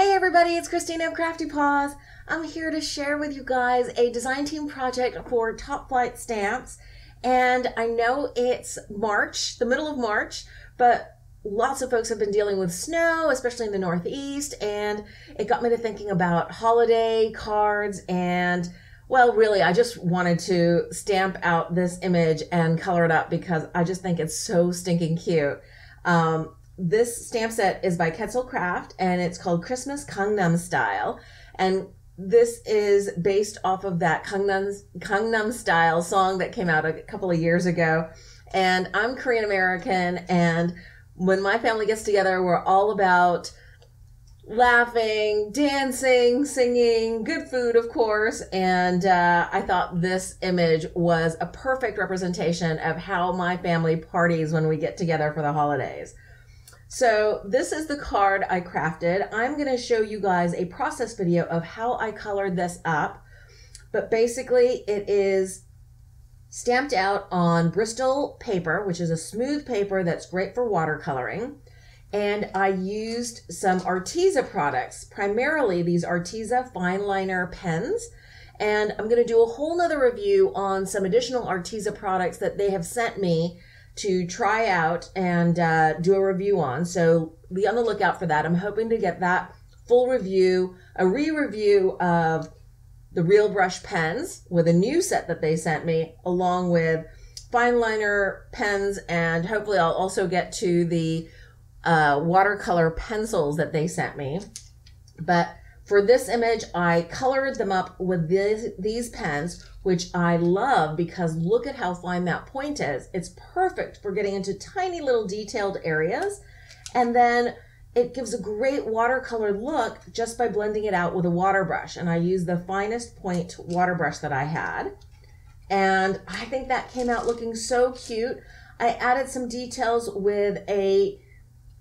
Hey everybody, it's Christina of CraftyPaws. I'm here to share with you guys a design team project for Topflight stamps. And I know it's March, the middle of March, but lots of folks have been dealing with snow, especially in the Northeast, and it got me to thinking about holiday cards and, well, really, I just wanted to stamp out this image and color it up because I just think it's so stinking cute. This stamp set is by Quetzal Craft and it's called Christmas Gangnam Style. And this is based off of that Gangnam Style song that came out a couple of years ago. And I'm Korean American, and when my family gets together, we're all about laughing, dancing, singing, good food, of course. And I thought this image was a perfect representation of how my family parties when we get together for the holidays. So this is the card I crafted. I'm going to show you guys a process video of how I colored this up. But basically it is stamped out on Bristol paper, which is a smooth paper that's great for watercoloring. And I used some Arteza products, primarily these Arteza fine liner pens. And I'm going to do a whole nother review on some additional Arteza products that they have sent me to try out and do a review on. So be on the lookout for that. I'm hoping to get that full review, a re-review of the Real Brush pens with a new set that they sent me, along with fine liner pens, and hopefully I'll also get to the watercolor pencils that they sent me. But for this image, I colored them up with these pens, which I love because look at how fine that point is. It's perfect for getting into tiny little detailed areas. And then it gives a great watercolor look just by blending it out with a water brush. And I used the finest point water brush that I had. And I think that came out looking so cute. I added some details with a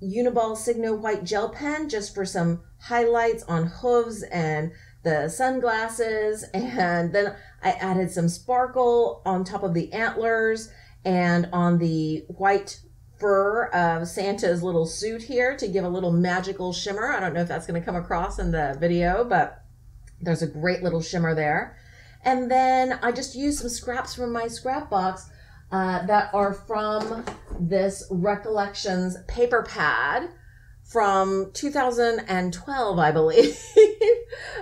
Uniball Signo white gel pen just for some highlights on hooves and the sunglasses, and then I added some sparkle on top of the antlers and on the white fur of Santa's little suit here to give a little magical shimmer. I don't know if that's going to come across in the video, but there's a great little shimmer there. And then I just used some scraps from my scrap box that are from this Recollections paper pad from 2012, I believe.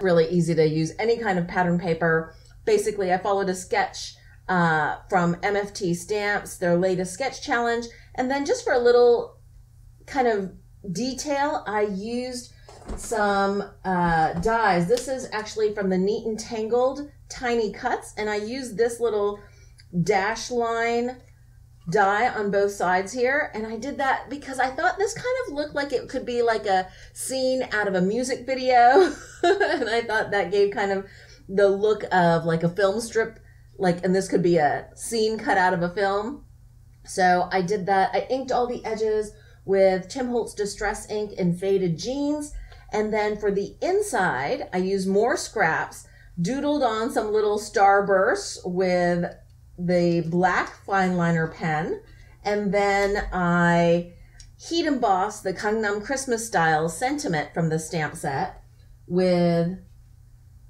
Really easy to use any kind of pattern paper. Basically, I followed a sketch from MFT Stamps, their latest sketch challenge. And then just for a little kind of detail, I used some dies. This is actually from the Neat and Tangled Tiny Cuts. And I used this little dash line die on both sides here, and I did that because I thought this kind of looked like it could be like a scene out of a music video. And I thought that gave kind of the look of like a film strip, like, and this could be a scene cut out of a film. So I did that. I inked all the edges with Tim Holtz Distress ink in Faded Jeans, and then for the inside I used more scraps, doodled on some little starbursts with the black fine liner pen, and then I heat embossed the Gangnam Christmas Style sentiment from the stamp set with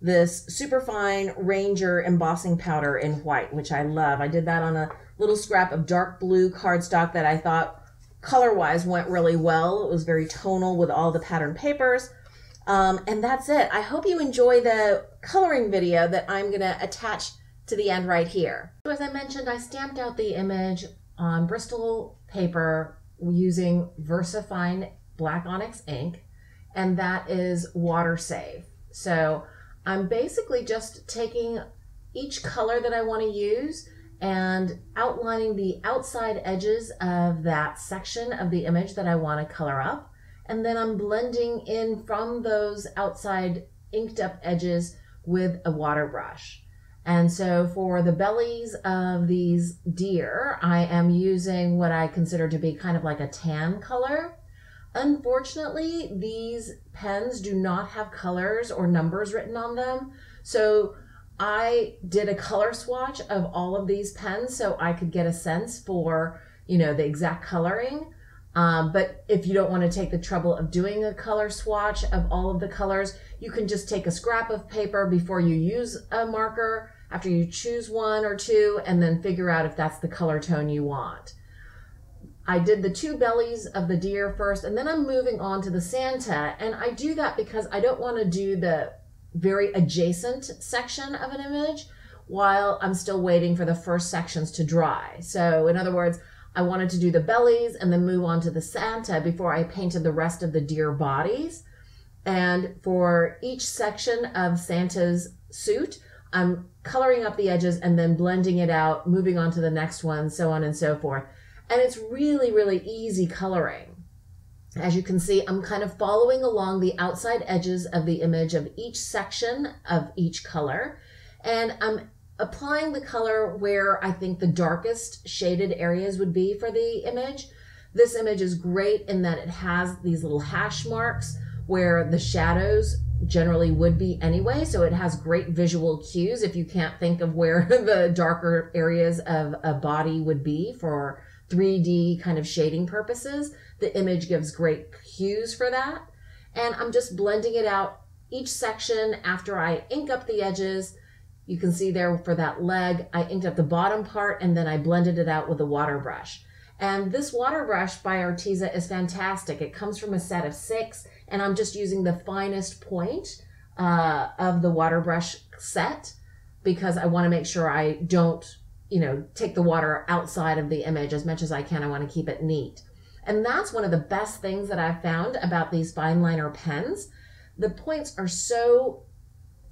this superfine Ranger embossing powder in white, which I love. I did that on a little scrap of dark blue cardstock that I thought color-wise went really well. It was very tonal with all the pattern papers. And that's it. I hope you enjoy the coloring video that I'm gonna attach to the end right here. So as I mentioned, I stamped out the image on Bristol paper using VersaFine Black Onyx ink, and that is water safe. So I'm basically just taking each color that I want to use and outlining the outside edges of that section of the image that I want to color up, and then I'm blending in from those outside inked up edges with a water brush. And so for the bellies of these deer, I am using what I consider to be kind of like a tan color. Unfortunately, these pens do not have colors or numbers written on them. So I did a color swatch of all of these pens so I could get a sense for, you know, the exact coloring. But if you don't want to take the trouble of doing a color swatch of all of the colors, you can just take a scrap of paper before you use a marker, after you choose one or two, and then figure out if that's the color tone you want. I did the two bellies of the deer first, and then I'm moving on to the Santa. And I do that because I don't want to do the very adjacent section of an image while I'm still waiting for the first sections to dry. So in other words, I wanted to do the bellies and then move on to the Santa before I painted the rest of the deer bodies. And for each section of Santa's suit, I'm coloring up the edges and then blending it out, moving on to the next one, so on and so forth. And it's really, really easy coloring. As you can see, I'm kind of following along the outside edges of the image of each section of each color. And I'm applying the color where I think the darkest shaded areas would be for the image. This image is great in that it has these little hash marks where the shadows generally would be anyway. So it has great visual cues if you can't think of where the darker areas of a body would be for 3D kind of shading purposes. The image gives great cues for that. And I'm just blending it out each section after I ink up the edges. You can see there for that leg, I inked up the bottom part and then I blended it out with a water brush. And this water brush by Arteza is fantastic. It comes from a set of 6, and I'm just using the finest point of the water brush set because I want to make sure I don't, take the water outside of the image as much as I can. I want to keep it neat. And that's one of the best things that I've found about these fine liner pens. The points are so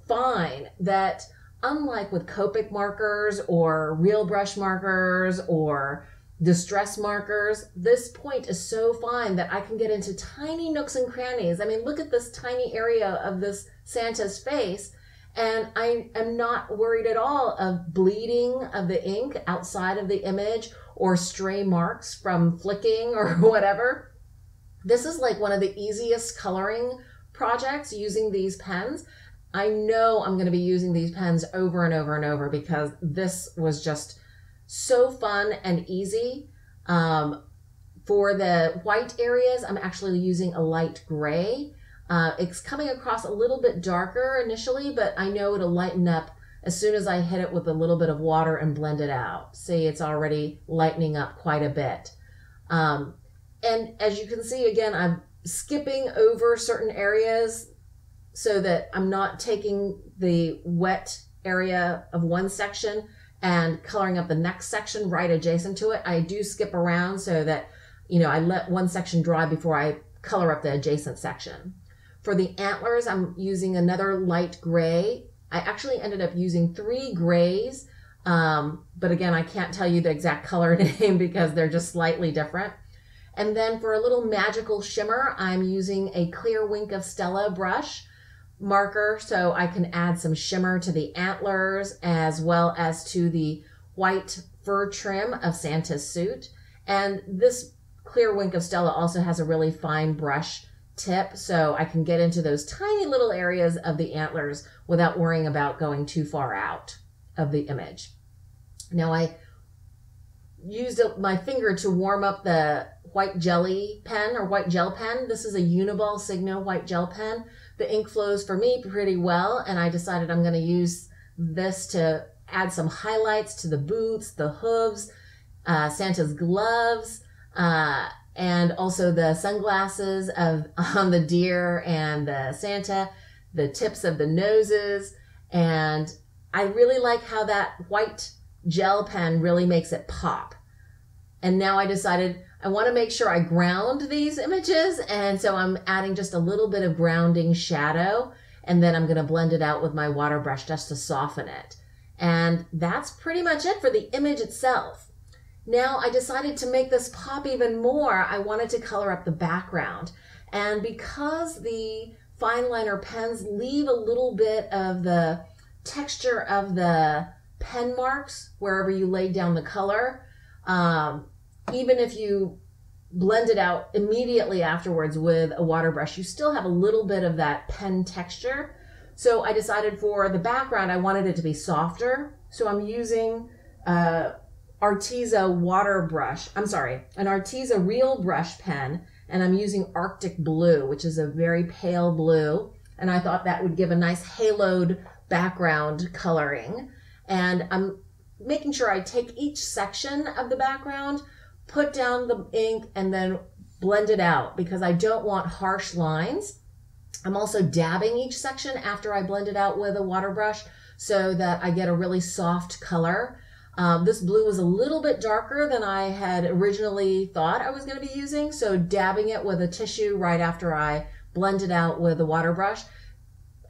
fine that unlike with Copic markers or real brush markers or distress markers, this point is so fine that I can get into tiny nooks and crannies. I mean, look at this tiny area of this Santa's face, and I am not worried at all of bleeding of the ink outside of the image or stray marks from flicking or whatever. This is like one of the easiest coloring projects using these pens. I know I'm going to be using these pens over and over and over because this was just so fun and easy. For the white areas, I'm actually using a light gray. It's coming across a little bit darker initially, but I know it'll lighten up as soon as I hit it with a little bit of water and blend it out. See, it's already lightening up quite a bit. And as you can see, again, I'm skipping over certain areas so that I'm not taking the wet area of one section and coloring up the next section right adjacent to it. I do skip around so that, I let one section dry before I color up the adjacent section. For the antlers, I'm using another light gray. I actually ended up using 3 grays, but again, I can't tell you the exact color name because they're just slightly different. And then for a little magical shimmer, I'm using a Clear Wink of Stella brush marker so I can add some shimmer to the antlers as well as to the white fur trim of Santa's suit. And this Clear Wink of Stella also has a really fine brush tip so I can get into those tiny little areas of the antlers without worrying about going too far out of the image. Now I used my finger to warm up the white jelly pen or white gel pen. This is a Uniball Signo white gel pen. The ink flows for me pretty well, and I decided I'm going to use this to add some highlights to the boots, the hooves, Santa's gloves, and also the sunglasses on the deer and the Santa, the tips of the noses. And I really like how that white gel pen really makes it pop. And now I decided I want to make sure I ground these images, and so I'm adding just a little bit of grounding shadow, and then I'm going to blend it out with my water brush just to soften it. And that's pretty much it for the image itself. Now I decided to make this pop even more. I wanted to color up the background, and because the fine liner pens leave a little bit of the texture of the pen marks wherever you laid down the color, even if you blend it out immediately afterwards with a water brush, you still have a little bit of that pen texture. So I decided for the background, I wanted it to be softer. So I'm using Arteza water brush. I'm sorry, an Arteza real brush pen, and I'm using Arctic Blue, which is a very pale blue. And I thought that would give a nice haloed background coloring. And I'm making sure I take each section of the background, put down the ink, and then blend it out because I don't want harsh lines. I'm also dabbing each section after I blend it out with a water brush so that I get a really soft color. This blue was a little bit darker than I had originally thought I was going to be using, so dabbing it with a tissue right after I blend it out with a water brush,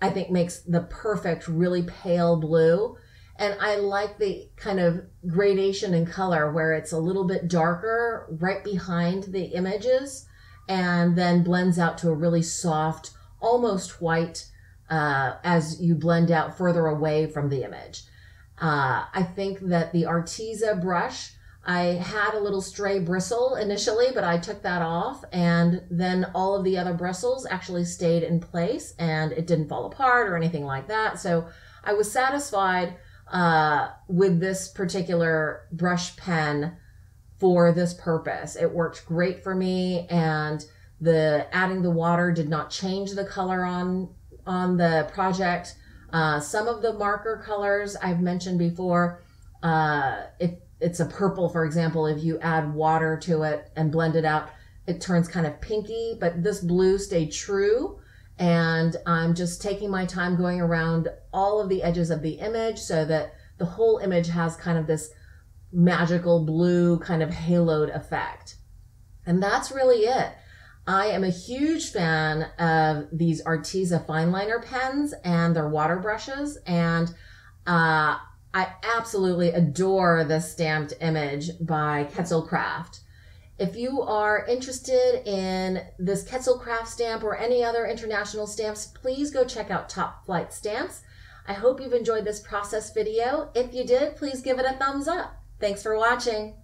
I think makes the perfect, really pale blue. And I like the kind of gradation in color where it's a little bit darker right behind the images and then blends out to a really soft, almost white as you blend out further away from the image. I think that the Arteza brush, I had a little stray bristle initially, but I took that off, and then all of the other bristles actually stayed in place and it didn't fall apart or anything like that. So I was satisfied with this particular brush pen for this purpose. It worked great for me, and adding the water did not change the color on the project. Some of the marker colors I've mentioned before, if it's a purple, for example, if you add water to it and blend it out, it turns kind of pinky, but this blue stayed true. And I'm just taking my time going around all of the edges of the image so that the whole image has kind of this magical blue kind of haloed effect. And that's really it. I am a huge fan of these Arteza fine liner pens and their water brushes, and I absolutely adore this stamped image by Quetzalcraft. If you are interested in this Quetzalcraft stamp or any other international stamps, please go check out Topflight Stamps. I hope you've enjoyed this process video. If you did, please give it a thumbs up. Thanks for watching.